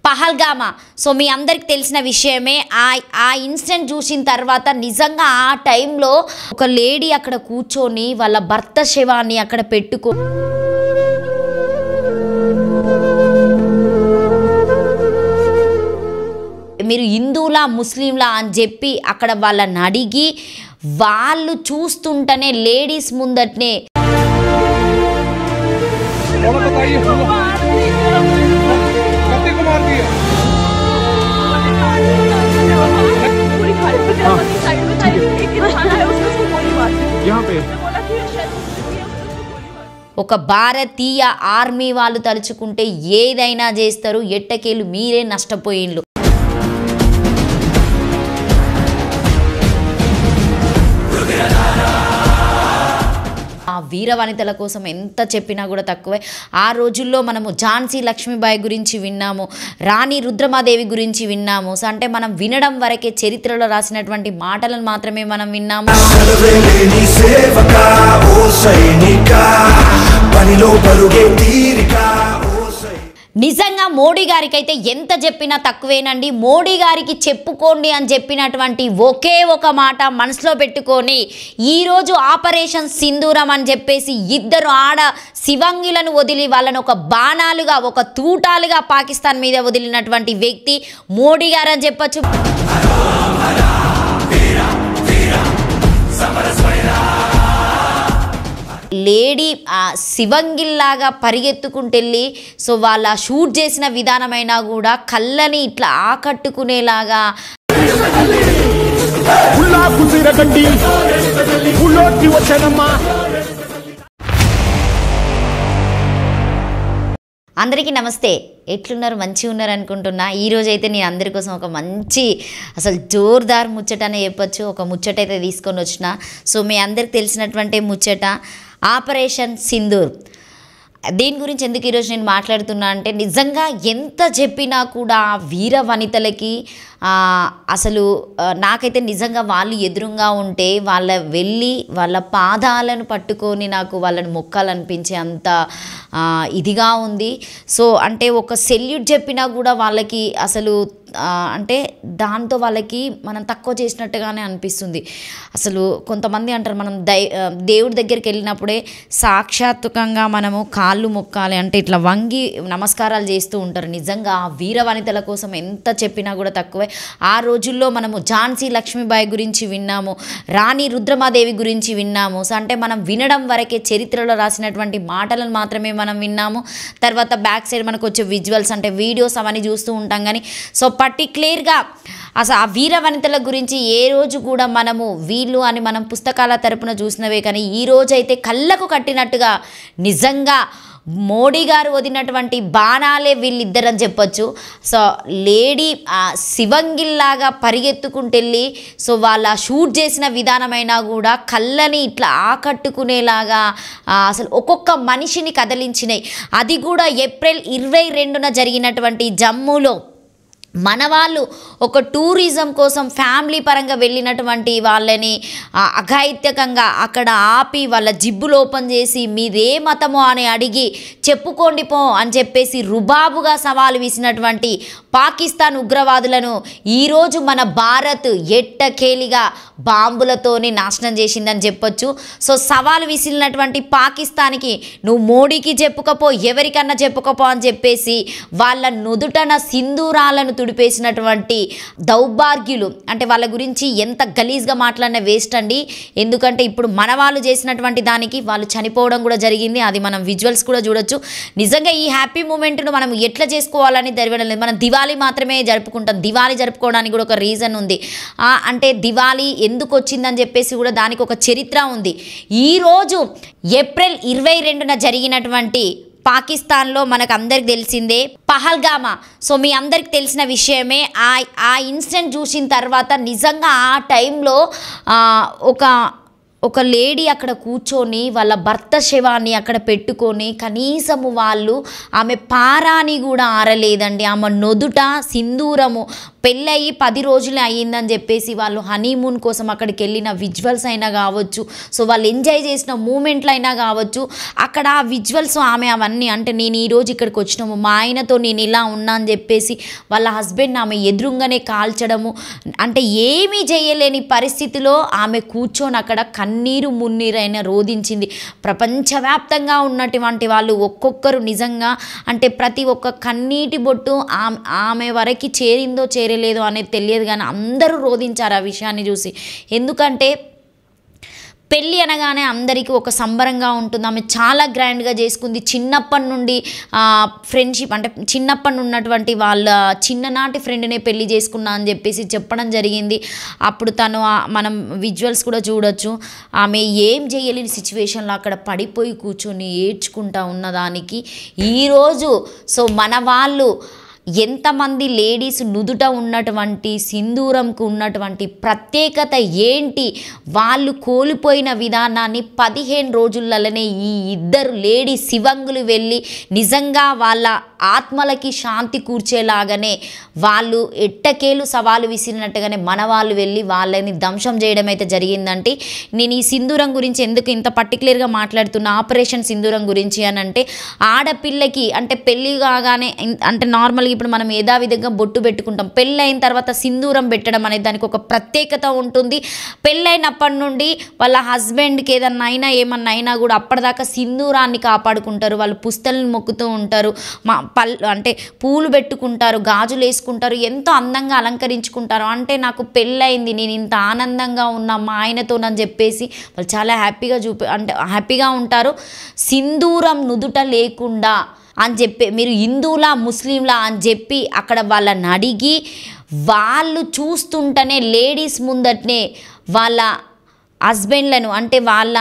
పహల్గామా. So మీ అందరికి తెలిసిన విషయమే. ఆ ఇన్సిడెంట్ చూసిన తర్వాత నిజంగా ఆ టైంలో ఒక లేడీ అక్కడ కూర్చొని వాళ్ళ భర్త శవాన్ని అక్కడ పెట్టుకో, మీరు హిందువులా ముస్లింలా అని చెప్పి అక్కడ వాళ్ళని అడిగి వాళ్ళు చూస్తుంటేనే లేడీస్ ముందటనే ఒక భారతీయ ఆర్మీ వాళ్ళు తలుచుకుంటే ఏదైనా చేస్తారు, ఎట్టకేలు మీరే నష్టపోయిండ్రు. ఆ వీర వనితల కోసం ఎంత చెప్పినా కూడా తక్కువే. ఆ రోజుల్లో మనము ఝాన్సీ లక్ష్మీబాయి గురించి విన్నాము, రాణి రుద్రమాదేవి గురించి విన్నాము. సో అంటే మనం వినడం వరకే, చరిత్రలో రాసినటువంటి మాటలను మాత్రమే మనం విన్నాము. నిజంగా మోడీ గారికి అయితే ఎంత చెప్పినా తక్కువేనండి. మోడీ గారికి చెప్పుకోండి అని చెప్పినటువంటి ఒకే ఒక మాట మనసులో పెట్టుకొని ఈరోజు ఆపరేషన్ సింధూరం అని చెప్పేసి ఇద్దరు ఆడ శివంగిలను వదిలి వాళ్ళని ఒక బాణాలుగా, ఒక తూటాలుగా పాకిస్తాన్ మీద వదిలినటువంటి వ్యక్తి మోడీ గారు అని చెప్పచ్చు. లేడీ శివంగిల్లాగా పరిగెత్తుకుంటెళ్ళి సో వాళ్ళ షూట్ చేసిన విధానమైనా కూడా కళ్ళని ఇట్లా ఆకట్టుకునేలాగా అందరికీ నమస్తే, ఎట్లున్నారు? మంచిగా ఉన్నారు అనుకుంటున్నా. ఈరోజు అయితే నేను అందరి కోసం ఒక మంచి అసలు జోర్దార్ ముచ్చట అనే చెప్పచ్చు, ఒక ముచ్చట అయితే తీసుకొని వచ్చిన. సో మీ అందరికి తెలిసినటువంటి ముచ్చట ఆపరేషన్ సింధూర్. దీని గురించి ఎందుకు ఈరోజు నేను మాట్లాడుతున్నా అంటే నిజంగా ఎంత చెప్పినా కూడా వీర వనితలకి అసలు నాకైతే నిజంగా వాళ్ళు ఎదురుగా ఉంటే వెళ్ళి వాళ్ళ పాదాలను పట్టుకొని నాకు వాళ్ళని మొక్కాలనిపించే అంత ఇదిగా ఉంది. సో అంటే ఒక సెల్యూట్ చెప్పినా కూడా వాళ్ళకి అసలు అంటే దాంతో వాళ్ళకి మనం తక్కువ చేసినట్టుగానే అనిపిస్తుంది. అసలు కొంతమంది అంటారు మనం దేవుడి దగ్గరికి వెళ్ళినప్పుడే సాక్షాత్తుకంగా మనము కాళ్ళు మొక్కాలి అంటే ఇట్లా వంగి నమస్కారాలు చేస్తూ ఉంటారు. నిజంగా ఆ వీర వనితల కోసం ఎంత చెప్పినా కూడా తక్కువే. ఆ రోజుల్లో మనము ఝాన్సీ లక్ష్మీబాయి గురించి విన్నాము, రాణి రుద్రమాదేవి గురించి విన్నాము. సో అంటే మనం వినడం వరకే, చరిత్రలో రాసినటువంటి మాటలను మాత్రమే మనం విన్నాము. తర్వాత బ్యాక్ సైడ్ మనకు వచ్చే విజువల్స్ అంటే వీడియోస్ అవన్నీ చూస్తూ ఉంటాం. కానీ సో పర్టిక్యులర్గా అసలు ఆ వీర వనితల గురించి ఏ రోజు కూడా మనము వీళ్ళు అని మనం పుస్తకాల తరపున చూసినవే కానీ ఈ రోజైతే కళ్ళకు కట్టినట్టుగా నిజంగా మోడీ గారు వదిలినటువంటి బాణాలే వీళ్ళిద్దరని చెప్పొచ్చు. సో లేడీ శివంగిల్లాగా పరిగెత్తుకుంటెళ్ళి సో వాళ్ళ షూట్ చేసిన విధానమైనా కూడా కళ్ళని ఇట్లా ఆకట్టుకునేలాగా అసలు ఒక్కొక్క మనిషిని కదిలించినాయి. అది కూడా ఏప్రిల్ 22న జరిగినటువంటి జమ్మూలో మన వాళ్ళు ఒక టూరిజం కోసం ఫ్యామిలీ పరంగా వెళ్ళినటువంటి వాళ్ళని అఘాయిత్యకంగా అక్కడ ఆపి వాళ్ళ జిబ్బులు ఓపెన్ చేసి మీదే మతమో అని అడిగి చెప్పుకోండి పో అని చెప్పేసి రుబాబుగా సవాలు విసినటువంటి పాకిస్తాన్ ఉగ్రవాదులను ఈరోజు మన భారత్ ఎట్టకేలిగా బాంబులతోని నాశనం చేసిందని చెప్పొచ్చు. సో సవాలు విసిరినటువంటి పాకిస్తాన్కి నువ్వు మోడీకి చెప్పుకపో, ఎవరికన్నా చెప్పుకపో అని చెప్పేసి వాళ్ళ నుదుటన సింధూరాలను తుడిపేసినటువంటి దౌర్భాగ్యులు. అంటే వాళ్ళ గురించి ఎంత గలీజ్గా మాట్లాడిన వేస్ట్ అండి. ఎందుకంటే ఇప్పుడు మన వాళ్ళు చేసినటువంటి దానికి వాళ్ళు చనిపోవడం కూడా జరిగింది. అది మనం విజువల్స్ కూడా చూడొచ్చు. నిజంగా ఈ హ్యాపీ మూమెంట్ను మనం ఎట్లా చేసుకోవాలని తెలియడం లేదు. మనం దివాళీ మాత్రమే జరుపుకుంటాం. దివాళీ జరుపుకోవడానికి కూడా ఒక రీజన్ ఉంది. అంటే దివాళీ ఎందుకు వచ్చిందని చెప్పేసి కూడా దానికి ఒక చరిత్ర ఉంది. ఈరోజు ఏప్రిల్ 22న జరిగినటువంటి పాకిస్తాన్లో మనకు అందరికి తెలిసిందే పహల్గామా. సో మీ అందరికి తెలిసిన విషయమే. ఆ ఇన్సిడెంట్ చూసిన తర్వాత నిజంగా ఆ టైంలో ఒక లేడీ అక్కడ కూర్చొని వాళ్ళ భర్త శవాన్ని అక్కడ పెట్టుకొని కనీసము వాళ్ళు ఆమె పారాని కూడా ఆరలేదండి. ఆమె నొదుట సింధూరము పెళ్ళయి 10 రోజులే అయ్యిందని చెప్పేసి వాళ్ళు హనీమూన్ కోసం అక్కడికి వెళ్ళిన విజువల్స్ అయినా కావచ్చు, సో వాళ్ళు ఎంజాయ్ చేసిన మూమెంట్లు అయినా కావచ్చు, అక్కడ ఆ విజువల్స్ ఆమె అవన్నీ అంటే నేను ఈరోజు ఇక్కడికి వచ్చినాము మా ఆయనతో నేను ఇలా ఉన్నా అని చెప్పేసి వాళ్ళ హస్బెండ్ ఆమె ఎదురుగానే కాల్చడము, అంటే ఏమీ చేయలేని పరిస్థితిలో ఆమె కూర్చొని అక్కడ కన్నీరు మున్నీరైనా రోధించింది. ప్రపంచవ్యాప్తంగా ఉన్నటువంటి వాళ్ళు ఒక్కొక్కరు నిజంగా అంటే ప్రతి ఒక్క కన్నీటి బొట్టు ఆమె వరకు చేరిందో చేరలేదో అనేది తెలియదు, కానీ అందరూ రోధించారు ఆ విషయాన్ని చూసి. ఎందుకంటే పెళ్ళి అనగానే అందరికీ ఒక సంబరంగా ఉంటుంది. ఆమె చాలా గ్రాండ్గా చేసుకుంది. చిన్నప్పటి నుండి ఫ్రెండ్షిప్ అంటే చిన్నప్పటి ఉన్నటువంటి వాళ్ళ చిన్ననాటి ఫ్రెండ్నే పెళ్ళి చేసుకున్నా అని చెప్పేసి చెప్పడం జరిగింది. అప్పుడు తను మనం విజువల్స్ కూడా చూడొచ్చు. ఆమె ఏం చేయలేని సిచ్యువేషన్లో అక్కడ పడిపోయి కూర్చొని ఏడ్చుకుంటా ఉన్నదానికి ఈరోజు సో మన వాళ్ళు ఎంతమంది లేడీస్ నుదుట ఉన్నటువంటి సింధూరంకు ఉన్నటువంటి ప్రత్యేకత ఏంటి, వాళ్ళు కోల్పోయిన విధానాన్ని 15 రోజులలోనే ఈ ఇద్దరు లేడీ శివంగులు వెళ్ళి నిజంగా వాళ్ళ ఆత్మలకి శాంతి కూర్చేలాగానే వాళ్ళు ఎట్టకేలు సవాలు విసిరినట్టుగానే మన వాళ్ళు వెళ్ళి వాళ్ళని ధ్వంసం చేయడం అయితే జరిగిందంటే. నేను ఈ సింధూరం గురించి ఎందుకు ఇంత పర్టికులర్గా మాట్లాడుతున్నా ఆపరేషన్ సింధూరం గురించి అని అంటే ఆడపిల్లకి అంటే పెళ్ళి కాగానే అంటే నార్మల్గా ఇప్పుడు మనం యథావిధంగా బొట్టు పెట్టుకుంటాం, పెళ్ళైన తర్వాత సింధూరం పెట్టడం అనేది దానికి ఒక ప్రత్యేకత ఉంటుంది. పెళ్ళైనప్పటి నుండి వాళ్ళ హస్బెండ్కి ఏమన్నా అయినా కూడా అప్పటిదాకా సింధూరాన్ని కాపాడుకుంటారు. వాళ్ళు పుస్తలను మొక్కుతూ ఉంటారు, అంటే పూలు పెట్టుకుంటారు, గాజులు వేసుకుంటారు, ఎంతో అందంగా అలంకరించుకుంటారు. అంటే నాకు పెళ్ళయింది, నేను ఇంత ఆనందంగా ఉన్నా మా ఆయనతోనని చెప్పేసి వాళ్ళు చాలా హ్యాపీగా ఉంటారు. సింధూరం నుదుట లేకుండా అని చెప్పి మీరు హిందువులా ముస్లింలా అని చెప్పి అక్కడ వాళ్ళని అడిగి వాళ్ళు చూస్తుంటేనే లేడీస్ ముందటనే వాళ్ళ హస్బెండ్లను అంటే వాళ్ళ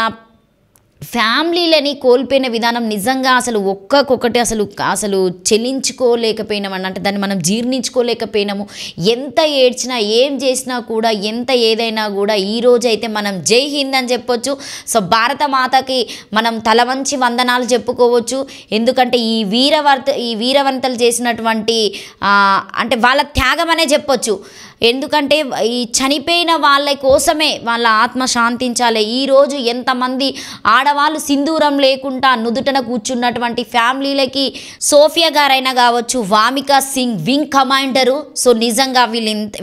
ఫ్యామిలీలని కోల్పోయిన విధానం నిజంగా అసలు ఒక్కొక్కటి అసలు చెల్లించుకోలేకపోయినామని అంటే దాన్ని మనం జీర్ణించుకోలేకపోయినాము. ఎంత ఏడ్చినా ఏం చేసినా కూడా ఎంత ఏదైనా కూడా ఈరోజు అయితే మనం జై హింద్ అని చెప్పొచ్చు. సో భారత మాతకి మనం తల వంచి వందనాలు చెప్పుకోవచ్చు. ఎందుకంటే ఈ వీరవంతలు చేసినటువంటి అంటే వాళ్ళ త్యాగం అనే చెప్పొచ్చు. ఎందుకంటే ఈ చనిపోయిన వాళ్ళ కోసమే వాళ్ళ ఆత్మ శాంతించాలి. ఈరోజు ఎంతమంది ఆడవాళ్ళు సింధూరం లేకుండా నుదుటన కూర్చున్నటువంటి ఫ్యామిలీలకి సోఫియా గారైనా కావచ్చు, Vamika Singh wing commander. So నిజంగా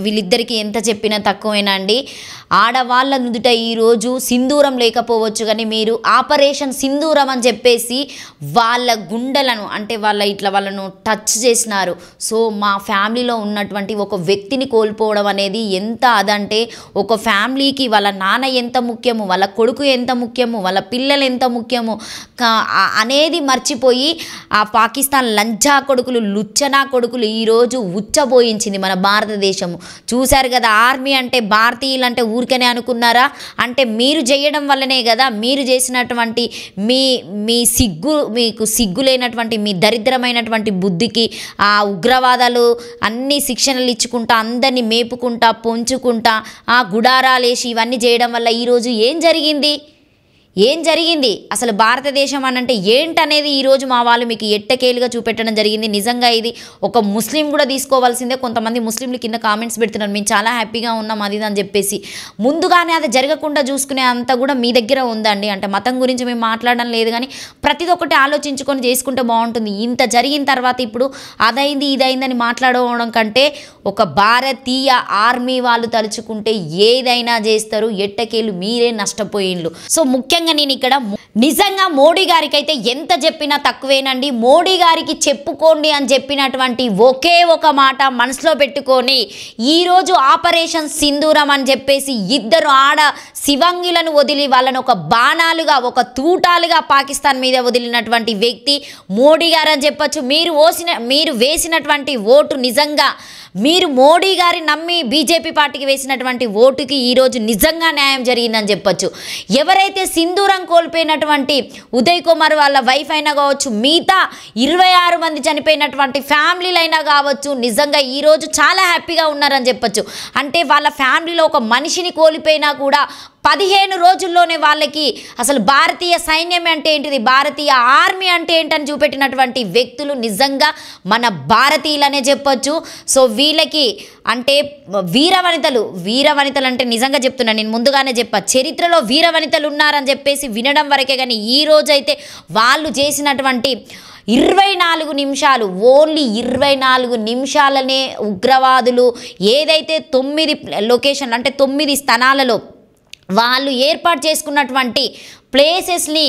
వీళ్ళిద్దరికీ ఎంత చెప్పినా తక్కువేనండి. ఆడవాళ్ళ నుదుట ఈరోజు సింధూరం లేకపోవచ్చు, కానీ మీరు ఆపరేషన్ సింధూరం అని చెప్పేసి వాళ్ళ గుండెలను అంటే వాళ్ళను టచ్ చేసినారు. సో మా ఫ్యామిలీలో ఉన్నటువంటి ఒక వ్యక్తిని కోల్పోవడం అనేది ఎంత అదంటే ఒక ఫ్యామిలీకి వాళ్ళ నాన్న ఎంత ముఖ్యము, వాళ్ళ కొడుకు ఎంత ముఖ్యము, వాళ్ళ పిల్లలు ఎంత ముఖ్యము అనేది మర్చిపోయి ఆ పాకిస్తాన్ లంచా కొడుకులు లుచ్చనా కొడుకులు ఈరోజు ఉచ్చబోయించింది మన భారతదేశము. చూశారు కదా, ఆర్మీ అంటే భారతీయులు అంటే ఊరికనే అనుకున్నారా? అంటే మీరు చేయడం వల్లనే కదా, మీరు చేసినటువంటి మీకు సిగ్గు లేనటువంటి మీ దరిద్రమైనటువంటి బుద్ధికి ఆ ఉగ్రవాదాలు అన్ని శిక్షణలు ఇచ్చుకుంటా అందరినీ మేపుకుంటా పొంచుకుంటా ఆ గుడారాలేసి ఇవన్నీ చేయడం వల్ల ఈరోజు ఏం జరిగింది అసలు భారతదేశం అనంటే ఏంటనేది ఈరోజు మా వాళ్ళు మీకు ఎట్టకేలుగా చూపెట్టడం జరిగింది. నిజంగా ఇది ఒక ముస్లిం కూడా తీసుకోవాల్సిందే. కొంతమంది ముస్లింలు కింద కామెంట్స్ పెడుతున్నారు, మేము చాలా హ్యాపీగా ఉన్నాం అది అని చెప్పేసి. ముందుగానే అది జరగకుండా చూసుకునే అంత కూడా మీ దగ్గర ఉందండి. అంటే మతం గురించి మేము మాట్లాడడం లేదు, కానీ ప్రతిది ఒక్కటి ఆలోచించుకొని చేసుకుంటే బాగుంటుంది. ఇంత జరిగిన తర్వాత ఇప్పుడు అదైంది ఇదైందని మాట్లాడడం కంటే ఒక భారతీయ ఆర్మీ వాళ్ళు తలుచుకుంటే ఏదైనా చేస్తారు. ఎట్టకేలు మీరే నష్టపోయిండ్రు. సో ముఖ్యంగా నేను ఇక్కడ నిజంగా మోడీ గారికి అయితే ఎంత చెప్పినా తక్కువేనండి. మోడీ గారికి చెప్పుకోండి అని చెప్పినటువంటి ఒకే ఒక మాట మనసులో పెట్టుకొని ఈరోజు ఆపరేషన్ సింధూరం అని చెప్పేసి ఇద్దరు ఆడ శివంగిలను వదిలి వాళ్ళని ఒక బాణాలుగా ఒక తూటాలుగా పాకిస్తాన్ మీద వదిలినటువంటి వ్యక్తి మోడీ గారు అని చెప్పొచ్చు. మీరు వేసినటువంటి ఓటు నిజంగా మీరు మోడీ గారి నమ్మి బీజేపీ పార్టీకి వేసినటువంటి ఓటుకి ఈరోజు నిజంగా న్యాయం జరిగిందని చెప్పొచ్చు. ఎవరైతే సింధూరం కోల్పోయినటువంటి ఉదయ్ కుమార్ వాళ్ళ వైఫ్ అయినా కావచ్చు, మిగతా 26 మంది చనిపోయినటువంటి ఫ్యామిలీలు అయినా కావచ్చు, నిజంగా ఈరోజు చాలా హ్యాపీగా ఉన్నారని చెప్పొచ్చు. అంటే వాళ్ళ ఫ్యామిలీలో ఒక మనిషిని కోల్పోయినా కూడా 15 రోజుల్లోనే వాళ్ళకి అసలు భారతీయ సైన్యం అంటే ఏంటిది, భారతీయ ఆర్మీ అంటే ఏంటని చూపెట్టినటువంటి వ్యక్తులు నిజంగా మన భారతీయులనే చెప్పొచ్చు. సో వీళ్ళకి అంటే వీరవనితలు అంటే నిజంగా చెప్తున్నా, నేను ముందుగానే చెప్పా, చరిత్రలో వీరవనితలు ఉన్నారని చెప్పేసి వినడం వరకే. కానీ ఈ రోజైతే వాళ్ళు చేసినటువంటి 24 నిమిషాలు, ఓన్లీ 24 నిమిషాలనే ఉగ్రవాదులు ఏదైతే 9 లొకేషన్లు అంటే 9 స్థానాలలో వాళ్ళు ఏర్పాటు చేసుకున్నటువంటి ప్లేసెస్ని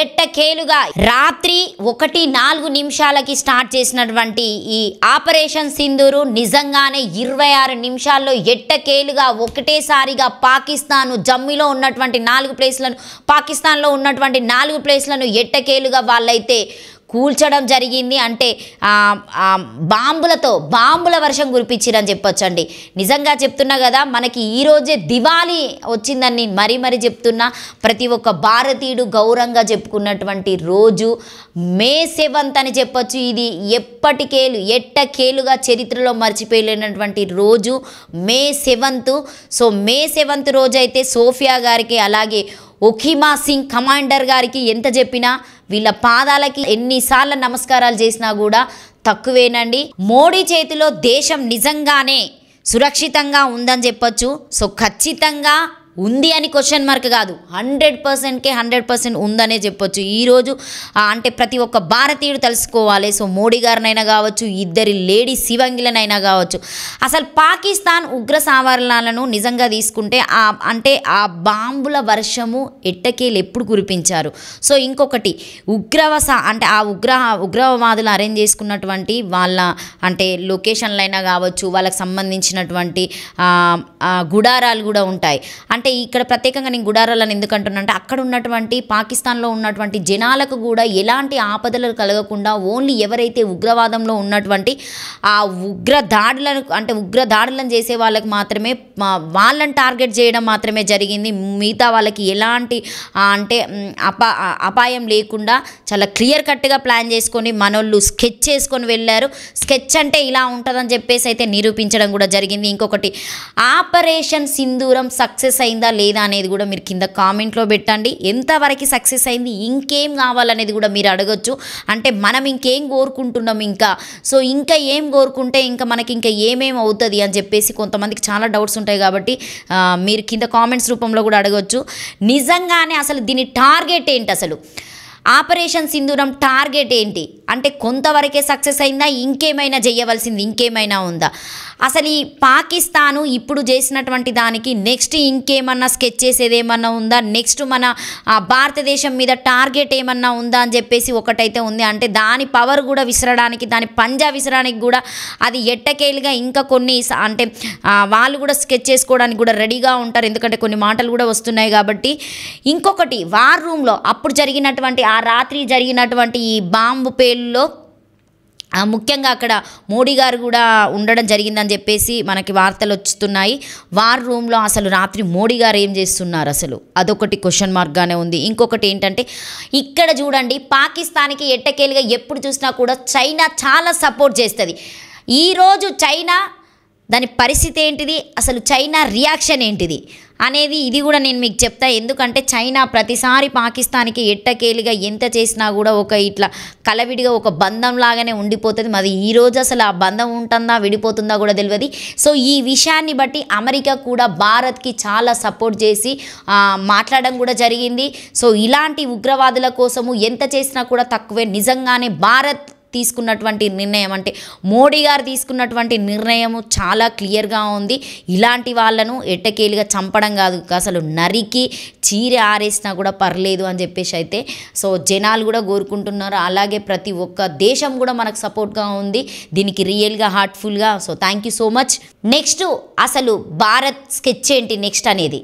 ఎట్టకేలుగా రాత్రి 1:04 స్టార్ట్ చేసినటువంటి ఈ ఆపరేషన్ సింధూరు నిజంగానే 26 నిమిషాల్లో ఎట్టకేలుగా ఒకటేసారిగా పాకిస్తాను జమ్మీలో ఉన్నటువంటి 4 ప్లేస్లను, పాకిస్తాన్లో ఉన్నటువంటి 4 ప్లేస్లను ఎట్టకేలుగా వాళ్ళైతే కూల్చడం జరిగింది. అంటే బాంబుల వర్షం కురిపించిరని చెప్పొచ్చండి. నిజంగా చెప్తున్నా కదా, మనకి ఈరోజే దివాళీ వచ్చిందని మరీ చెప్తున్నా. ప్రతి ఒక్క భారతీయుడు గౌరవంగా చెప్పుకున్నటువంటి రోజు మే 7 అని చెప్పొచ్చు. ఇది ఎట్టకేలుగా చరిత్రలో మర్చిపోలేనటువంటి రోజు మే 7. సో మే 7 రోజు అయితే సోఫియా గారికి అలాగే ఒఖిమా సింగ్ కమాండర్ గారికి ఎంత చెప్పినా, వీళ్ళ పాదాలకి ఎన్నిసార్లు నమస్కారాలు చేసినా కూడా తక్కువేనండి. మోడీ చేతిలో దేశం నిజంగానే సురక్షితంగా ఉందని చెప్పొచ్చు. సో ఖచ్చితంగా ఉంది అని క్వశ్చన్ మార్క్ కాదు, 100%కే 100% ఉందనే చెప్పొచ్చు. ఈరోజు అంటే ప్రతి ఒక్క భారతీయుడు తెలుసుకోవాలి. సో మోడీ గారినైనా కావచ్చు, ఇద్దరి లేడీ శివంగిలనైనా కావచ్చు, అసలు పాకిస్తాన్ ఉగ్ర సావరణలను నిజంగా తీసుకుంటే అంటే ఆ బాంబుల వర్షము ఎట్టకేలు ఎప్పుడు కురిపించారు. సో ఇంకొకటి అంటే ఆ ఉగ్రవాదులు అరేంజ్ చేసుకున్నటువంటి వాళ్ళ అంటే లొకేషన్లైనా కావచ్చు, వాళ్ళకి సంబంధించినటువంటి గుడారాలు కూడా ఉంటాయి. అంటే ఇక్కడ ప్రత్యేకంగా నేను గుడారాలను ఎందుకు అంటున్నా అంటే, అక్కడ ఉన్నటువంటి పాకిస్తాన్లో ఉన్నటువంటి జనాలకు కూడా ఎలాంటి ఆపదలు కలగకుండా ఓన్లీ ఎవరైతే ఉగ్రవాదంలో ఉన్నటువంటి ఆ ఉగ్రదాడులను చేసే వాళ్ళకి మాత్రమే వాళ్ళని టార్గెట్ చేయడం మాత్రమే జరిగింది. మిగతా వాళ్ళకి ఎలాంటి అంటే అపాయం లేకుండా చాలా క్లియర్ కట్గా ప్లాన్ చేసుకొని మనోళ్ళు స్కెచ్ చేసుకొని వెళ్ళారు. స్కెచ్ అంటే ఇలా ఉంటుందని చెప్పేసి అయితే నిరూపించడం కూడా జరిగింది. ఇంకొకటి ఆపరేషన్ సింధూరం సక్సెస్ అయిందా లేదా అనేది కూడా మీరు కింద కామెంట్లో పెట్టండి. ఎంతవరకు సక్సెస్ అయింది, ఇంకేం కావాలనేది కూడా మీరు అడగొచ్చు. అంటే మనం ఇంకేం కోరుకుంటున్నాం, ఇంకా ఏం కోరుకుంటే ఇంకా మనకి ఇంకా ఏమేమి అవుతుంది అని చెప్పేసి కొంతమందికి చాలా డౌట్స్ ఉంటాయి. కాబట్టి మీరు కింద కామెంట్స్ రూపంలో కూడా అడగొచ్చు. నిజంగానే అసలు దీని టార్గెట్ ఏంటి, అసలు ఆపరేషన్ సింధూరం టార్గెట్ ఏంటి అంటే కొంతవరకే సక్సెస్ అయిందా, ఇంకేమైనా చేయవలసింది ఇంకేమైనా ఉందా, అసలు ఈ పాకిస్తాను ఇప్పుడు చేసినటువంటి దానికి నెక్స్ట్ ఇంకేమన్నా స్కెచ్ చేసేది ఏమన్నా ఉందా, నెక్స్ట్ మన భారతదేశం మీద టార్గెట్ ఏమన్నా ఉందా అని చెప్పేసి ఒకటైతే ఉంది. అంటే దాని పవర్ కూడా విసరడానికి, దాని పంజా విసరడానికి కూడా అది ఎట్టకేలుగా ఇంకా కొన్ని అంటే వాళ్ళు కూడా స్కెచ్ చేసుకోవడానికి కూడా రెడీగా ఉంటారు. ఎందుకంటే కొన్ని మాటలు కూడా వస్తున్నాయి కాబట్టి. ఇంకొకటి వార్ రూమ్లో అప్పుడు జరిగినటువంటి ఆ రాత్రి జరిగినటువంటి ఈ బాంబు పేలులో ముఖ్యంగా అక్కడ మోడీ గారు కూడా ఉండడం జరిగిందని చెప్పేసి మనకి వార్తలు వస్తున్నాయి. వార్ రూమ్లో అసలు రాత్రి మోడీ గారు ఏం చేస్తున్నారు, అసలు అదొకటి క్వశ్చన్ మార్క్గానే ఉంది. ఇంకొకటి ఏంటంటే ఇక్కడ చూడండి, పాకిస్తాన్కి ఎట్టకేలుగా ఎప్పుడు చూసినా కూడా చైనా చాలా సపోర్ట్ చేస్తుంది. ఈరోజు చైనా దాని పరిస్థితి ఏంటిది, అసలు చైనా రియాక్షన్ ఏంటిది అనేది ఇది కూడా నేను మీకు చెప్తా. ఎందుకంటే చైనా ప్రతిసారి పాకిస్తాన్కి ఎట్టకేలుగా ఎంత చేసినా కూడా ఒక ఇట్లా కలవిడిగా ఒక బంధం లాగానే ఉండిపోతుంది. మరి ఈరోజు అసలు ఆ బంధం ఉంటుందా విడిపోతుందా కూడా తెలియదు. సో ఈ విషయాన్ని బట్టి అమెరికా కూడా భారత్కి చాలా సపోర్ట్ చేసి మాట్లాడడం కూడా జరిగింది. సో ఇలాంటి ఉగ్రవాదుల కోసము ఎంత చేసినా కూడా తక్కువే. నిజంగానే భారత్ తీసుకున్నటువంటి నిర్ణయం అంటే మోడీ గారు తీసుకున్నటువంటి నిర్ణయం చాలా క్లియర్గా ఉంది. ఇలాంటి వాళ్ళను ఎట్టకేలుగా చంపడం కాదు, అసలు నరికి చీర ఆరేసినా కూడా పర్లేదు అని చెప్పేసి అయితే సో జనాలు కూడా కోరుకుంటున్నారు. అలాగే ప్రతి ఒక్క దేశం కూడా మనకు సపోర్ట్గా ఉంది దీనికి, రియల్గా హార్ట్ఫుల్గా. So thank you so much. Next అసలు భారత్ స్కెచ్ ఏంటి నెక్స్ట్ అనేది,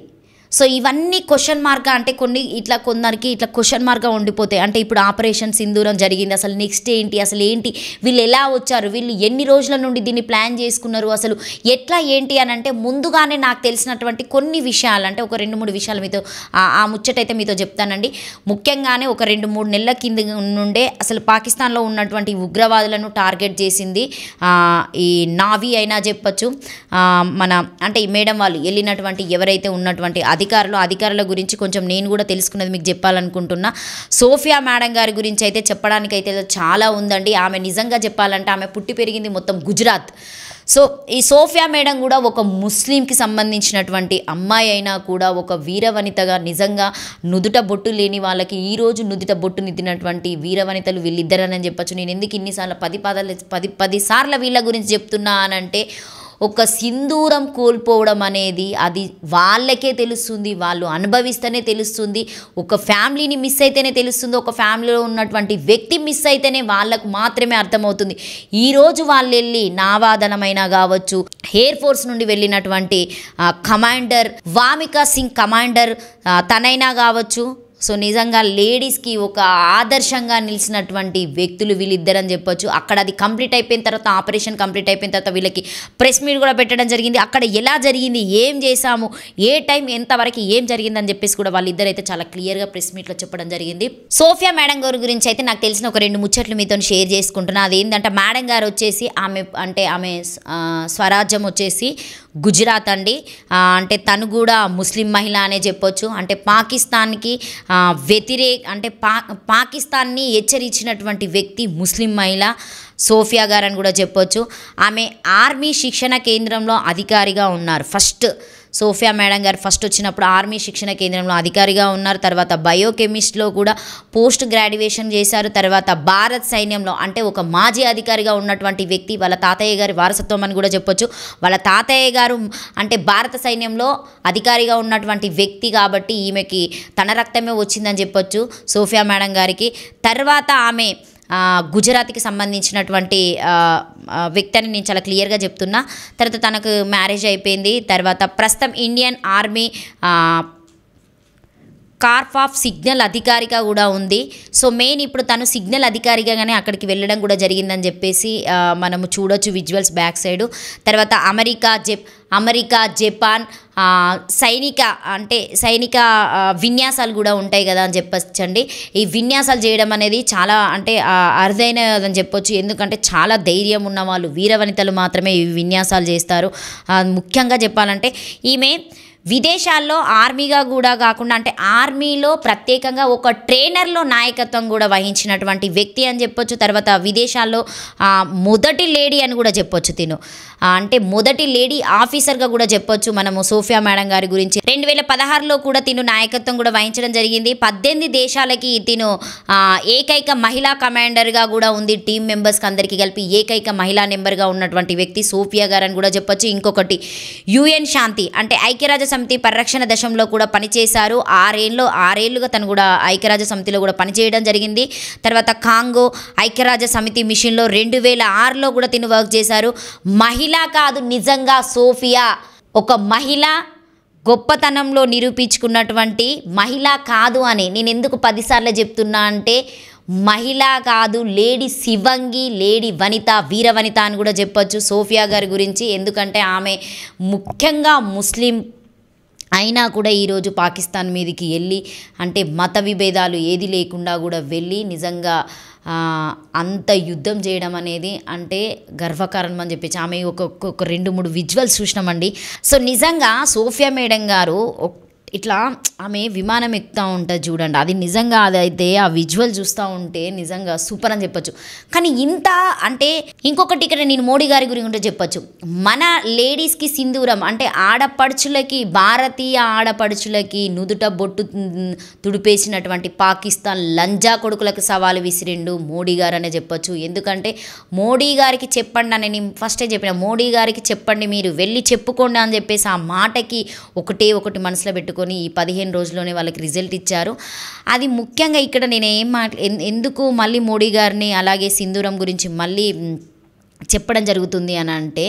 సో ఇవన్నీ క్వశ్చన్ మార్క్గా అంటే కొందరికి ఇట్లా క్వశ్చన్ మార్క్గా ఉండిపోతాయి. అంటే ఇప్పుడు ఆపరేషన్ సింధూరం జరిగింది, అసలు నెక్స్ట్ ఏంటి, అసలు ఏంటి, వీళ్ళు ఎలా వచ్చారు, వీళ్ళు ఎన్ని రోజుల నుండి దీన్ని ప్లాన్ చేసుకున్నారు, అసలు ఎట్లా ఏంటి అని అంటే ముందుగానే నాకు తెలిసినటువంటి కొన్ని విషయాలు అంటే ఒక 2-3 విషయాలు మీతో ఆ ముచ్చటైతే మీతో చెప్తానండి. ముఖ్యంగానే ఒక 2-3 నెలల కింద నుండే అసలు పాకిస్తాన్లో ఉన్నటువంటి ఉగ్రవాదులను టార్గెట్ చేసింది ఈ నావీ అయినా చెప్పచ్చు, మన అంటే ఈ మేడం వాళ్ళు వెళ్ళినటువంటి ఎవరైతే ఉన్నటువంటి అధికారుల గురించి కొంచెం నేను కూడా తెలుసుకున్నది మీకు చెప్పాలనుకుంటున్నా. సోఫియా మేడం గారి గురించి అయితే చెప్పడానికైతే చాలా ఉందండి. ఆమె నిజంగా చెప్పాలంటే ఆమె పుట్టి పెరిగింది మొత్తం గుజరాత్. సో ఈ సోఫియా మేడం కూడా ఒక ముస్లింకి సంబంధించినటువంటి అమ్మాయి అయినా కూడా ఒక వీరవనితగా నిజంగా నుదుట బొట్టు లేని వాళ్ళకి ఈరోజు నుదుట బొట్టు నిద్దినటువంటి వీరవనితలు వీళ్ళిద్దరని చెప్పచ్చు. నేను ఎందుకు ఇన్నిసార్లు 10 సార్లు వీళ్ళ గురించి చెప్తున్నా అనంటే ఒక సింధూరం కోల్పోవడం అనేది అది వాళ్ళకే తెలుస్తుంది, వాళ్ళు అనుభవిస్తేనే తెలుస్తుంది. ఒక ఫ్యామిలీని మిస్ అయితేనే తెలుస్తుంది, ఒక ఫ్యామిలీలో ఉన్నటువంటి వ్యక్తి మిస్ అయితేనే వాళ్ళకు మాత్రమే అర్థమవుతుంది. ఈరోజు వాళ్ళు వెళ్ళి నావాదనమైనా కావచ్చు, ఎయిర్ ఫోర్స్ నుండి వెళ్ళినటువంటి కమాండర్ వామికా సింగ్ కమాండర్ తనైనా కావచ్చు. సో నిజంగా లేడీస్కి ఒక ఆదర్శంగా నిలిచినటువంటి వ్యక్తులు వీళ్ళిద్దరని చెప్పొచ్చు. అక్కడ అది కంప్లీట్ అయిపోయిన తర్వాత, ఆపరేషన్ కంప్లీట్ అయిపోయిన తర్వాత వీళ్ళకి ప్రెస్ మీట్ కూడా పెట్టడం జరిగింది. అక్కడ ఎలా జరిగింది, ఏం చేశాము, ఏ టైం ఎంతవరకు ఏం జరిగిందని చెప్పేసి కూడా వాళ్ళిద్దరైతే చాలా క్లియర్గా ప్రెస్ మీట్లో చెప్పడం జరిగింది. సోఫియా మేడం గారి గురించి అయితే నాకు తెలిసిన ఒక 2 ముచ్చట్లు మీతో షేర్ చేసుకుంటున్నా. అదేంటంటే మేడం గారు వచ్చేసి ఆమె స్వరాజ్యం వచ్చేసి గుజరాత్ అండి. అంటే తను కూడా ముస్లిం మహిళ అనే చెప్పొచ్చు. అంటే పాకిస్తాన్కి పాకిస్తాన్ని హెచ్చరించినటువంటి వ్యక్తి ముస్లిం మహిళ సోఫియా గారు అని కూడా చెప్పొచ్చు. ఆమె ఆర్మీ శిక్షణ కేంద్రంలో అధికారిగా ఉన్నారు. సోఫియా మేడం గారు ఫస్ట్ వచ్చినప్పుడు ఆర్మీ శిక్షణ కేంద్రంలో అధికారిగా ఉన్నారు. తర్వాత బయోకెమిస్ట్లో కూడా పోస్ట్ గ్రాడ్యుయేషన్ చేశారు. తర్వాత భారత్ సైన్యంలో అంటే ఒక మాజీ అధికారిగా ఉన్నటువంటి వ్యక్తి, వాళ్ళ తాతయ్య గారి వారసత్వం అని కూడా చెప్పొచ్చు. వాళ్ళ తాతయ్య గారు అంటే భారత సైన్యంలో అధికారిగా ఉన్నటువంటి వ్యక్తి కాబట్టి ఈమెకి తన రక్తమే వచ్చిందని చెప్పొచ్చు సోఫియా మేడం గారికి. తర్వాత ఆమె గుజరాత్కి సంబంధించినటువంటి వ్యక్తి అని నేను చాలా క్లియర్గా చెప్తున్నా. తర్వాత తనకు మ్యారేజ్ అయిపోయింది. తర్వాత ప్రస్తుతం Indian army Corp of signal అధికారిగా కూడా ఉంది. సో మెయిన్ ఇప్పుడు తను సిగ్నల్ అధికారిగానే అక్కడికి వెళ్ళడం కూడా జరిగిందని చెప్పేసి మనము చూడొచ్చు విజువల్స్ బ్యాక్ సైడ్. తర్వాత అమెరికా జపాన్ సైనిక విన్యాసాలు కూడా ఉంటాయి కదా అని చెప్పచ్చండి. ఈ విన్యాసాలు చేయడం అనేది చాలా అంటే అరుదైనదని చెప్పొచ్చు. ఎందుకంటే చాలా ధైర్యం ఉన్న వాళ్ళు వీరవనితలు మాత్రమే ఈ విన్యాసాలు చేస్తారు. ముఖ్యంగా చెప్పాలంటే ఈమె విదేశాల్లో ఆర్మీగా కూడా కాకుండా అంటే ఆర్మీలో ప్రత్యేకంగా ఒక ట్రైనర్లో నాయకత్వం కూడా వహించినటువంటి వ్యక్తి అని చెప్పొచ్చు. తర్వాత విదేశాల్లో మొదటి లేడీ అని కూడా చెప్పొచ్చు. తిను అంటే మొదటి లేడీ ఆఫీసర్గా కూడా చెప్పొచ్చు మనము సోఫియా మేడం గారి గురించి. 2016లో కూడా తిను నాయకత్వం కూడా వహించడం జరిగింది. 18 దేశాలకి తిను ఏకైక మహిళా కమాండర్గా కూడా ఉంది. టీం మెంబర్స్కి అందరికీ కలిపి ఏకైక మహిళా నెంబర్గా ఉన్నటువంటి వ్యక్తి సోఫియా గారు అని కూడా చెప్పొచ్చు. ఇంకొకటి యుఎన్ శాంతి అంటే ఐక్యరాజ్య సమితి పరిరక్షణ దశంలో కూడా పనిచేశారు. 6 ఏళ్ళుగా తను కూడా ఐక్యరాజ్య సమితిలో కూడా పనిచేయడం జరిగింది. తర్వాత కాంగో ఐక్యరాజ్య సమితి మిషన్లో 2006లో కూడా తిను వర్క్ చేశారు. మహిళ కాదు నిజంగా సోఫియా ఒక మహిళ గొప్పతనంలో నిరూపించుకున్నటువంటి మహిళ కాదు అని నేను ఎందుకు 10 సార్లు చెప్తున్నా అంటే మహిళ కాదు, లేడీ శివంగి, లేడీ వనిత, వీరవనిత అని కూడా చెప్పొచ్చు సోఫియా గారి గురించి. ఎందుకంటే ఆమె ముఖ్యంగా ముస్లిం అయినా కూడా ఈరోజు పాకిస్తాన్ మీదకి వెళ్ళి అంటే మత విభేదాలు ఏది లేకుండా కూడా వెళ్ళి నిజంగా అంత యుద్ధం చేయడం అనేది అంటే గర్వకారణం అని చెప్పేసి ఆమె ఒక 2-3 విజువల్స్ చూసినామండి. సో నిజంగా సోఫియా మేడం గారు ఇట్లా ఆమె విమానం ఎక్కుతూ ఉంటుంది చూడండి, అది నిజంగా అదైతే ఆ విజువల్ చూస్తూ ఉంటే నిజంగా సూపర్ అని చెప్పొచ్చు. కానీ ఇంత అంటే ఇంకొకటి ఇక్కడ నేను మోడీ గారి గురించి చెప్పొచ్చు. మన లేడీస్కి సింధూరం అంటే ఆడపడుచులకి, భారతీయ ఆడపడుచులకి నుదుట బొట్టు తుడిపేసినటువంటి పాకిస్తాన్ లంజా కొడుకులకు సవాలు విసిరిండు మోడీ గారు అనే చెప్పొచ్చు. ఎందుకంటే మోడీ గారికి చెప్పండి అని నేను ఫస్టే చెప్పిన, మోడీ గారికి చెప్పండి మీరు వెళ్ళి చెప్పుకోండి అని చెప్పేసి ఆ మాటకి ఒకటి మనసులో పెట్టుకుని ఈ 15 రోజుల్లోనే వాళ్ళకి రిజల్ట్ ఇచ్చారు. అది ముఖ్యంగా ఇక్కడ నేను ఎందుకు మళ్ళీ మోడీ గారిని అలాగే సింధూరం గురించి మళ్ళీ చెప్పడం జరుగుతుంది అని అంటే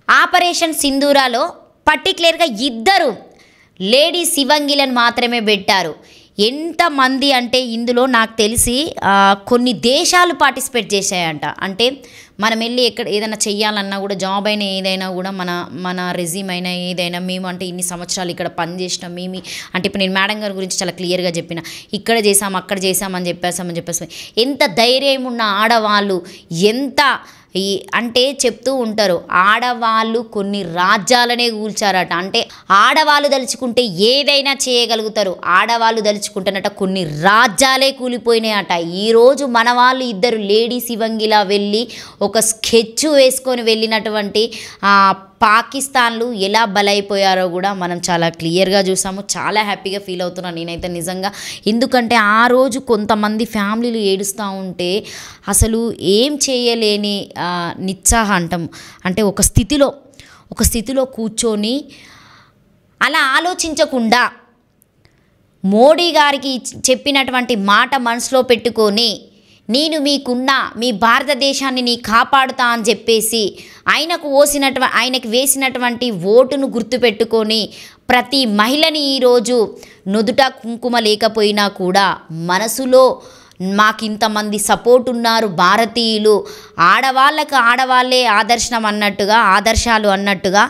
ఆపరేషన్ సింధూరాలో పర్టికులర్గా 2 లేడీ శివంగిలను మాత్రమే పెట్టారు. ఎంతమంది అంటే ఇందులో నాకు తెలిసి కొన్ని దేశాలు పార్టిసిపేట్ చేశాయంట. అంటే మనం వెళ్ళి ఏదైనా చెయ్యాలన్నా కూడా జాబ్ అయినా ఏదైనా కూడా మన రెజ్యూమ్ అయినా ఏదైనా మేము అంటే ఇన్ని సంవత్సరాలు ఇక్కడ పనిచేసినాం మేము అంటే ఇప్పుడు నేను మేడం గారి గురించి చాలా క్లియర్గా చెప్పిన, ఇక్కడ చేసాం అక్కడ చేసామని చెప్పేసి ఎంత ధైర్యం ఉన్న ఆడవాళ్ళు ఎంత ఈ అంటే చెప్తూ ఉంటారు, ఆడవాళ్ళు కొన్ని రాజ్యాలనే కూల్చారట. అంటే ఆడవాళ్ళు దలుచుకుంటే ఏదైనా చేయగలుగుతారు, ఆడవాళ్ళు దలుచుకుంటున్నట కొన్ని రాజ్యాలే కూలిపోయినాయట. ఈరోజు మన వాళ్ళు ఇద్దరు లేడీ శివంగిలా వెళ్ళి ఒక స్కెచ్ వేసుకొని వెళ్ళినటువంటి పాకిస్తాన్లు ఎలా బలైపోయారో కూడా మనం చాలా క్లియర్గా చూసాము. చాలా హ్యాపీగా ఫీల్ అవుతున్నాను నేనైతే నిజంగా. ఎందుకంటే ఆ రోజు కొంతమంది ఫ్యామిలీలు ఏడుస్తూ ఉంటే అసలు ఏం చేయలేని నిస్సహాయ అంటాం, అంటే ఒక స్థితిలో కూర్చొని అలా ఆలోచించకుండా మోడీ గారికి చెప్పినటువంటి మాట మనసులో పెట్టుకొని నేను మీ భారతదేశాన్ని కాపాడుతా అని చెప్పేసి ఆయనకు వేసినటువంటి ఓటును గుర్తుపెట్టుకొని ప్రతి మహిళని ఈరోజు నుదుట కుంకుమ లేకపోయినా కూడా మనసులో మాకింతమంది సపోర్ట్ ఉన్నారు భారతీయులు, ఆడవాళ్ళే ఆదర్శాలు అన్నట్టుగా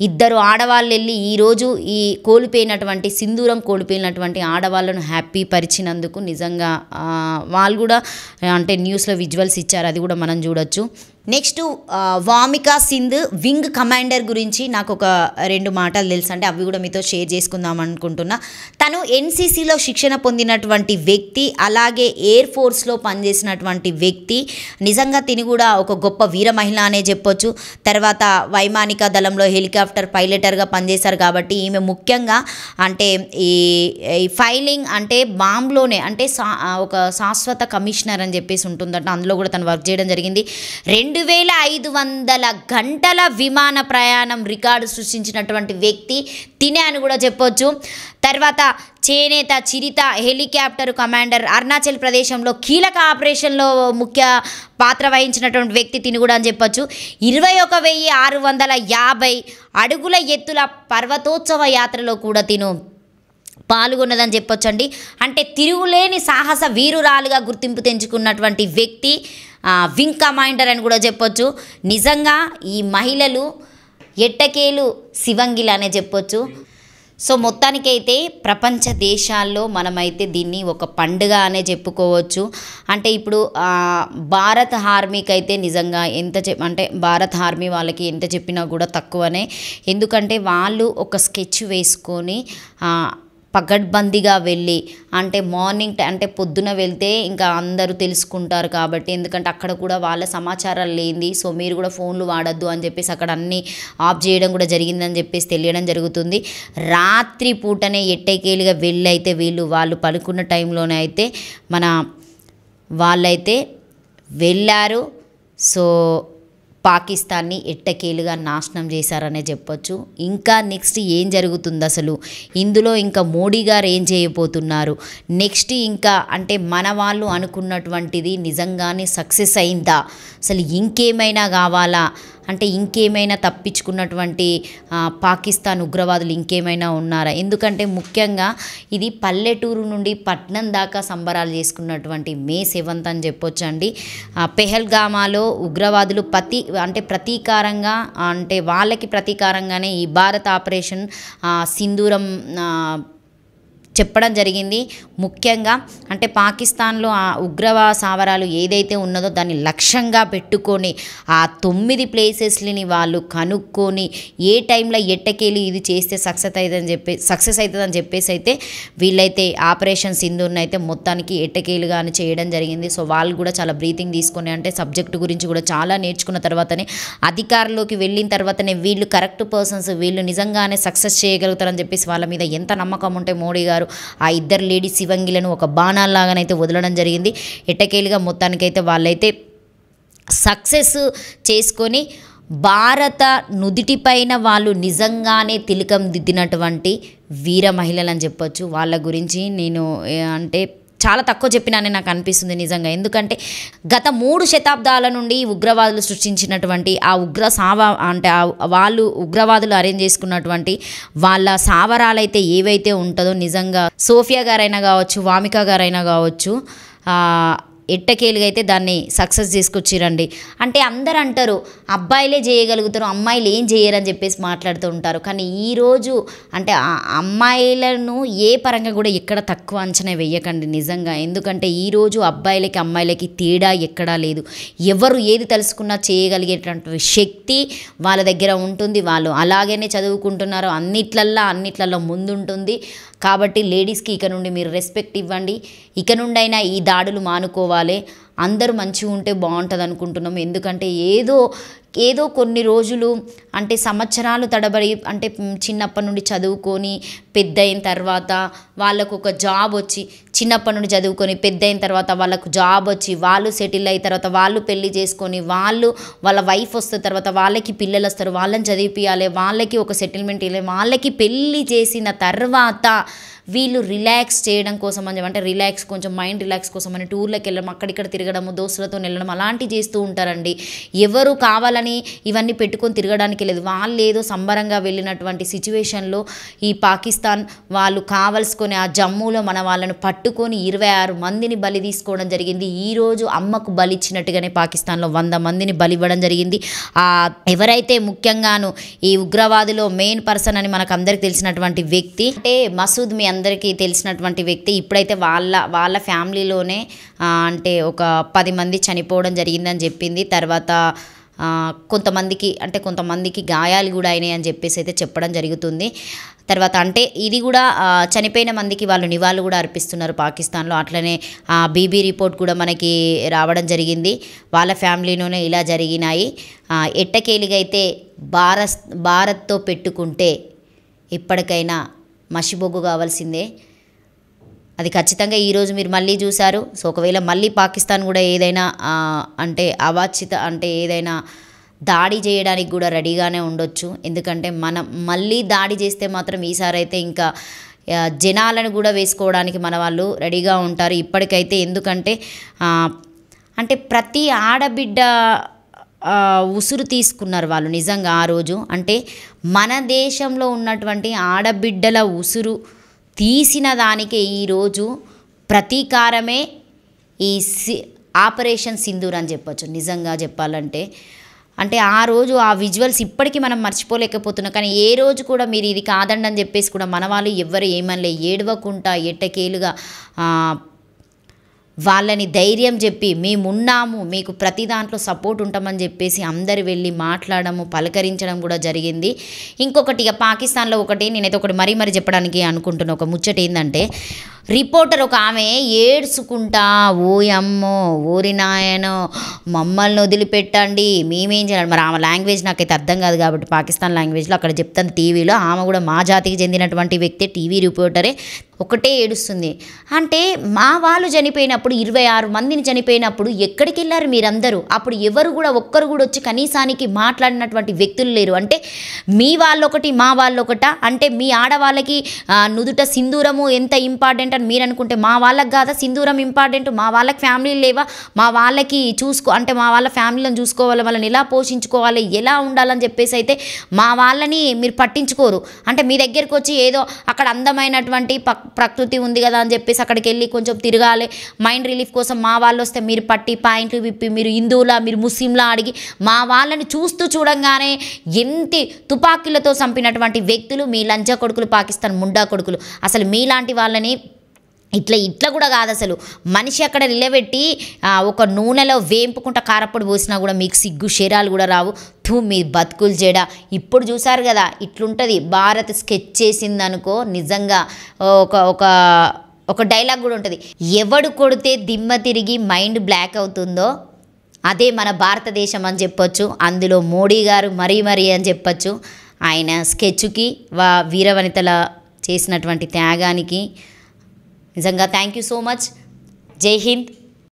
ఇద్దరు ఆడవాళ్ళు వెళ్ళి ఈరోజు ఈ సింధూరం కోల్పోయినటువంటి ఆడవాళ్ళను హ్యాపీ పరిచినందుకు నిజంగా వాళ్ళు కూడా అంటే న్యూస్లో విజువల్స్ ఇచ్చారు, అది కూడా మనం చూడొచ్చు. Next Vamika Sindh wing commander గురించి నాకు ఒక 2 మాటలు తెలుసు, అంటే అవి కూడా మీతో షేర్ చేసుకుందాం అనుకుంటున్నా. తను ఎన్సీసీలో శిక్షణ పొందినటువంటి వ్యక్తి, అలాగే ఎయిర్ ఫోర్స్లో పనిచేసినటువంటి వ్యక్తి. నిజంగా తిని కూడా ఒక గొప్ప వీర మహిళ అనే చెప్పొచ్చు. తర్వాత వైమానిక దళంలో హెలికాప్టర్ పైలటర్గా పనిచేశారు కాబట్టి ఈమె ముఖ్యంగా అంటే ఈ ఫైలింగ్ అంటే బాంబ్లోనే అంటే ఒక శాశ్వత కమిషనర్ అని చెప్పేసి ఉంటుందట, అందులో కూడా తను వర్క్ చేయడం జరిగింది. 2500 గంటల విమాన ప్రయాణం రికార్డు సృష్టించినటువంటి వ్యక్తి తినే అని కూడా చెప్పొచ్చు. తర్వాత చేనేత చిరిత హెలికాప్టర్ కమాండర్ అరుణాచల్ ప్రదేశంలో కీలక ఆపరేషన్లో ముఖ్య పాత్ర వహించినటువంటి వ్యక్తి తిని కూడా అని చెప్పొచ్చు. 21,650 అడుగుల ఎత్తుల పర్వతోత్సవ యాత్రలో కూడా తిను పాల్గొన్నదని చెప్పొచ్చండి. అంటే తిరుగులేని సాహస వీరురాలుగా గుర్తింపు తెంచుకున్నటువంటి వ్యక్తి వింగ్ కమాండర్ అని కూడా చెప్పొచ్చు. నిజంగా ఈ మహిళలు ఎట్టకేలు శివంగిలు అనే చెప్పొచ్చు. సో మొత్తానికైతే ప్రపంచ దేశాల్లో మనమైతే దీన్ని ఒక పండుగ అనే చెప్పుకోవచ్చు. అంటే ఇప్పుడు భారత్ ఆర్మీకి అయితే నిజంగా అంటే భారత్ ఆర్మీ వాళ్ళకి ఎంత చెప్పినా కూడా తక్కువనే. ఎందుకంటే వాళ్ళు ఒక స్కెచ్ వేసుకొని పగడ్బందీగా వెళ్ళి అంటే మార్నింగ్ అంటే పొద్దున వెళ్తే ఇంకా అందరూ తెలుసుకుంటారు కాబట్టి, ఎందుకంటే అక్కడ కూడా వాళ్ళ సమాచారాలు లేనిది, సో మీరు కూడా ఫోన్లు వాడద్దు అని చెప్పేసి అక్కడ అన్నీ ఆఫ్ చేయడం కూడా జరిగిందని చెప్పేసి తెలియడం జరుగుతుంది. రాత్రి పూటనే ఎట్టకేలుగా వెళ్ళి అయితే వాళ్ళు పడుకున్న టైంలోనే అయితే వాళ్ళైతే వెళ్ళారు. సో పాకిస్తాన్ని ఎట్టకేలుగా నాశనం చేశారనే చెప్పొచ్చు. ఇంకా నెక్స్ట్ ఏం జరుగుతుంది అసలు ఇందులో, ఇంకా మోడీ గారు ఏం చేయబోతున్నారు నెక్స్ట్, ఇంకా అంటే మన వాళ్ళు అనుకున్నటువంటిది నిజంగానే సక్సెస్ అయిందా, అసలు ఇంకేమైనా కావాలా, అంటే ఇంకేమైనా తప్పించుకున్నటువంటి పాకిస్తాన్ ఉగ్రవాదులు ఇంకేమైనా ఉన్నారా? ఎందుకంటే ముఖ్యంగా ఇది పల్లెటూరు నుండి పట్నం దాకా సంబరాలు చేసుకున్నటువంటి మే 7th అని చెప్పొచ్చండి. పెహల్గామాలో ఉగ్రవాదులు ప్రతీకారంగా అంటే వాళ్ళకి ప్రతీకారంగానే ఈ భారత్ ఆపరేషన్ సింధూరం చెప్పడం జరిగింది. ముఖ్యంగా అంటే పాకిస్తాన్లో ఆ ఉగ్రవాద సావరాలు ఏదైతే ఉన్నదో దాన్ని లక్ష్యంగా పెట్టుకొని ఆ 9 ప్లేసెస్ని వాళ్ళు కనుక్కొని ఏ టైంలో ఎట్టకేలి ఇది చేస్తే సక్సెస్ అవుతుందని చెప్పేసి అయితే వీళ్ళైతే ఆపరేషన్ సింధూర్ని అయితే మొత్తానికి ఎట్టకేలుగా అని చేయడం జరిగింది. సో వాళ్ళు కూడా చాలా బ్రీతింగ్ తీసుకొని అంటే సబ్జెక్టు గురించి కూడా చాలా నేర్చుకున్న తర్వాతనే అధికారంలోకి వెళ్ళిన తర్వాతనే వీళ్ళు కరెక్ట్ పర్సన్స్, వీళ్ళు నిజంగానే సక్సెస్ చేయగలుగుతారని చెప్పేసి వాళ్ళ మీద ఎంత నమ్మకం ఉంటే మోడీ గారు ఆ ఇద్దరు లేడీ శివంగిలను ఒక బాణాల్లాగానైతే వదలడం జరిగింది. ఎట్టకేలుగా మొత్తానికైతే వాళ్ళైతే సక్సెస్ చేసుకొని భారత నుదిటిపైన వాళ్ళు నిజంగానే తిలకం దిద్దినటువంటి వీర మహిళలు అని చెప్పొచ్చు. వాళ్ళ గురించి నేను అంటే చాలా తక్కువ చెప్పినానే నాకు అనిపిస్తుంది నిజంగా. ఎందుకంటే గత 3 శతాబ్దాల నుండి ఉగ్రవాదులు సృష్టించినటువంటి ఆ వాళ్ళు ఉగ్రవాదులు అరేంజ్ చేసుకున్నటువంటి వాళ్ళ సావరాలైతే ఏవైతే ఉంటుందో నిజంగా సోఫియా గారైనా కావచ్చు, వామికా గారైనా కావచ్చు, ఎట్టకేలుగా అయితే దాన్ని సక్సెస్ చేసుకొచ్చిరండి. అంటే అందరూ అంటారు అబ్బాయిలే చేయగలుగుతారు, అమ్మాయిలు ఏం చేయరని చెప్పేసి మాట్లాడుతూ ఉంటారు. కానీ ఈరోజు అంటే అమ్మాయిలను ఏ పరంగా కూడా ఎక్కడ తక్కువ అంచనా వేయకండి నిజంగా. ఎందుకంటే ఈరోజు అబ్బాయిలకి అమ్మాయిలకి తేడా ఎక్కడా లేదు. ఎవరు ఏది తెలుసుకున్నా చేయగలిగేటువంటి శక్తి వాళ్ళ దగ్గర ఉంటుంది. వాళ్ళు అలాగనే చదువుకుంటున్నారు, అన్నిట్లల్లో ముందుంటుంది. కాబట్టి లేడీస్కి ఇక నుండి మీరు రెస్పెక్ట్ ఇవ్వండి. ఇక నుండైనా ఈ దాడులు మానుకోవాలి. అందరూ మంచిగా ఉంటే బాగుంటుంది అనుకుంటున్నాం. ఎందుకంటే ఏదో కొన్ని రోజులు అంటే సంవత్సరాలు తడబడి అంటే చిన్నప్పటి నుండి చదువుకొని పెద్ద అయిన తర్వాత వాళ్ళకు ఒక జాబ్ వచ్చి, చిన్నప్పటి నుండి చదువుకొని పెద్ద అయిన తర్వాత వాళ్ళకు జాబ్ వచ్చి వాళ్ళు సెటిల్ అయిన తర్వాత వాళ్ళు పెళ్లి చేసుకొని వాళ్ళ వైఫ్ వస్తున్న తర్వాత వాళ్ళకి పిల్లలు వస్తారు, వాళ్ళని చదివిపియాలి, వాళ్ళకి ఒక సెటిల్మెంట్ ఇవ్వాలి, వాళ్ళకి పెళ్ళి చేసిన తర్వాత వీళ్ళు రిలాక్స్ చేయడం కోసం అని అంటే రిలాక్స్ కొంచెం మైండ్ రిలాక్స్ కోసం అని టూర్లకు వెళ్ళడం, అక్కడిక్కడ తిరగడము, దోస్తులతో వెళ్ళడం అలాంటివి చేస్తూ ఉంటారండి. ఎవరు కావాలని ఇవన్నీ పెట్టుకొని తిరగడానికి లేదు. వాళ్ళు ఏదో సంబరంగా వెళ్ళినటువంటి సిచ్యువేషన్లో ఈ పాకిస్తాన్ వాళ్ళు కావలసుకొని ఆ జమ్మూలో మన వాళ్ళను పట్టుకొని 26 మందిని బలి తీసుకోవడం జరిగింది. ఈరోజు అమ్మకు బలి ఇచ్చినట్టుగానే పాకిస్తాన్లో 100 మందిని బలి ఇవ్వడం జరిగింది. ఎవరైతే ముఖ్యంగాను ఈ ఉగ్రవాదిలో మెయిన్ పర్సన్ అని మనకు అందరికి తెలిసినటువంటి వ్యక్తి అంటే మసూద్, మీ అందరికీ తెలిసినటువంటి వ్యక్తి. ఇప్పుడైతే వాళ్ళ ఫ్యామిలీలోనే అంటే ఒక 10 మంది చనిపోవడం జరిగిందని చెప్పింది. తర్వాత కొంతమందికి గాయాలు కూడా అయినాయి అని చెప్పేసి అయితే చెప్పడం జరుగుతుంది. తర్వాత అంటే ఇది కూడా చనిపోయిన మందికి వాళ్ళు నివాళులు కూడా అర్పిస్తున్నారు పాకిస్తాన్లో. అట్లనే బీబీ రిపోర్ట్ కూడా మనకి రావడం జరిగింది. వాళ్ళ ఫ్యామిలీలోనే ఇలా జరిగినాయి. ఎట్టకేలిగా అయితే భారత్తో పెట్టుకుంటే ఇప్పటికైనా మసిబొగ్గు కావాల్సిందే. అది ఖచ్చితంగా ఈరోజు మీరు మళ్ళీ చూశారు. సో ఒకవేళ మళ్ళీ పాకిస్తాన్ కూడా ఏదైనా అంటే అవాంఛిత అంటే ఏదైనా దాడి చేయడానికి కూడా రెడీగానే ఉండొచ్చు. ఎందుకంటే మనం మళ్ళీ దాడి చేస్తే మాత్రం ఈసారి అయితే ఇంకా జనాలను కూడా వేసుకోవడానికి మన వాళ్ళు రెడీగా ఉంటారు ఇప్పటికైతే. ఎందుకంటే అంటే ప్రతి ఆడబిడ్డ ఉసురు తీసుకున్నారు వాళ్ళు నిజంగా ఆ రోజు. అంటే మన దేశంలో ఉన్నటువంటి ఆడబిడ్డల ఉసురు తీసిన దానికే ఈరోజు ప్రతీకారమే ఈ ఆపరేషన్ సింధూర్ అని చెప్పొచ్చు నిజంగా చెప్పాలంటే. అంటే ఆ రోజు ఆ విజువల్స్ ఇప్పటికీ మనం మర్చిపోలేకపోతున్నాం. కానీ ఏ రోజు కూడా మీరు ఇది కాదండి అని చెప్పేసి కూడా మన వాళ్ళు ఎవ్వరు ఏమనలే, ఏడవకుండా ఎట్టకేలుగా వాళ్ళని ధైర్యం చెప్పి మేమున్నాము, మీకు ప్రతి దాంట్లో సపోర్ట్ ఉంటామని చెప్పేసి అందరు వెళ్ళి మాట్లాడము, పలకరించడం కూడా జరిగింది. ఇంకొకటి ఇక పాకిస్తాన్లో నేనైతే ఒకటి మరీ చెప్పడానికి అనుకుంటున్నా ఒక ముచ్చట ఏంటంటే, రిపోర్టర్ ఒక ఆమె ఏడ్చుకుంటా ఓయమ్మో ఓరి నాయనో మమ్మల్ని వదిలిపెట్టండి మేమేం చేయాలి. మరి ఆమె లాంగ్వేజ్ నాకైతే అర్థం కాదు కాబట్టి పాకిస్తాన్ లాంగ్వేజ్లో అక్కడ చెప్తాను టీవీలో. ఆమె కూడా మా జాతికి చెందినటువంటి వ్యక్తి, టీవీ రిపోర్టరే. ఒకటే ఏడుస్తుంది. అంటే మా వాళ్ళు చనిపోయినప్పుడు 26 మందిని చనిపోయినప్పుడు ఎక్కడికి వెళ్ళారు మీరందరూ? అప్పుడు ఎవరు కూడా ఒక్కరు కూడా వచ్చి కనీసానికి మాట్లాడినటువంటి వ్యక్తులు లేరు. అంటే మీ వాళ్ళొకటి మా వాళ్ళొకటా? అంటే మీ ఆడవాళ్ళకి నుదుట సింధూరము ఎంత ఇంపార్టెంట్ అని మీరు అనుకుంటే మా వాళ్ళకి కాదా సింధూరం ఇంపార్టెంట్? మా వాళ్ళకి ఫ్యామిలీలు లేవా? మా వాళ్ళకి అంటే మా వాళ్ళ ఫ్యామిలీలను చూసుకోవాలి, వాళ్ళని ఎలా పోషించుకోవాలి, ఎలా ఉండాలని చెప్పేసి అయితే మా వాళ్ళని మీరు పట్టించుకోరు. అంటే మీ దగ్గరికి వచ్చి ఏదో అక్కడ అందమైనటువంటి ప్రకృతి ఉంది కదా అని చెప్పేసి అక్కడికి వెళ్ళి కొంచెం తిరగాలి, మైండ్ రిలీఫ్ కోసం మా వాళ్ళు వస్తే మీరు పట్టి పాయింట్లు విప్పి మీరు హిందువులా మీరు ముస్లింలా అడిగి మా వాళ్ళని చూడంగానే ఎంతి తుపాకీలతో చంపినటువంటి వ్యక్తులు మీ లంచా కొడుకులు, పాకిస్తాన్ ముండా కొడుకులు. అసలు మీలాంటి వాళ్ళని ఇట్లా కూడా కాదు. అసలు మనిషి అక్కడ నిలబెట్టి ఒక నూనెలో వేంపుకుంటా కారపొడి పోసినా కూడా మీకు సిగ్గు శరాలు కూడా రావు. మీ బతుకులు జడ. ఇప్పుడు చూసారు కదా ఇట్లుంటుంది. భారత్ స్కెచ్ చేసిందనుకో నిజంగా ఒక డైలాగ్ కూడా ఉంటుంది, ఎవడు కొడితే దిమ్మ తిరిగి మైండ్ బ్లాక్ అవుతుందో అదే మన భారతదేశం అని చెప్పొచ్చు. అందులో మోడీ గారు మరీ అని చెప్పొచ్చు. ఆయన స్కెచ్కి వీరవనితల చేసినటువంటి త్యాగానికి నిజంగా థ్యాంక్ యూ సో మచ్. జై హింద్.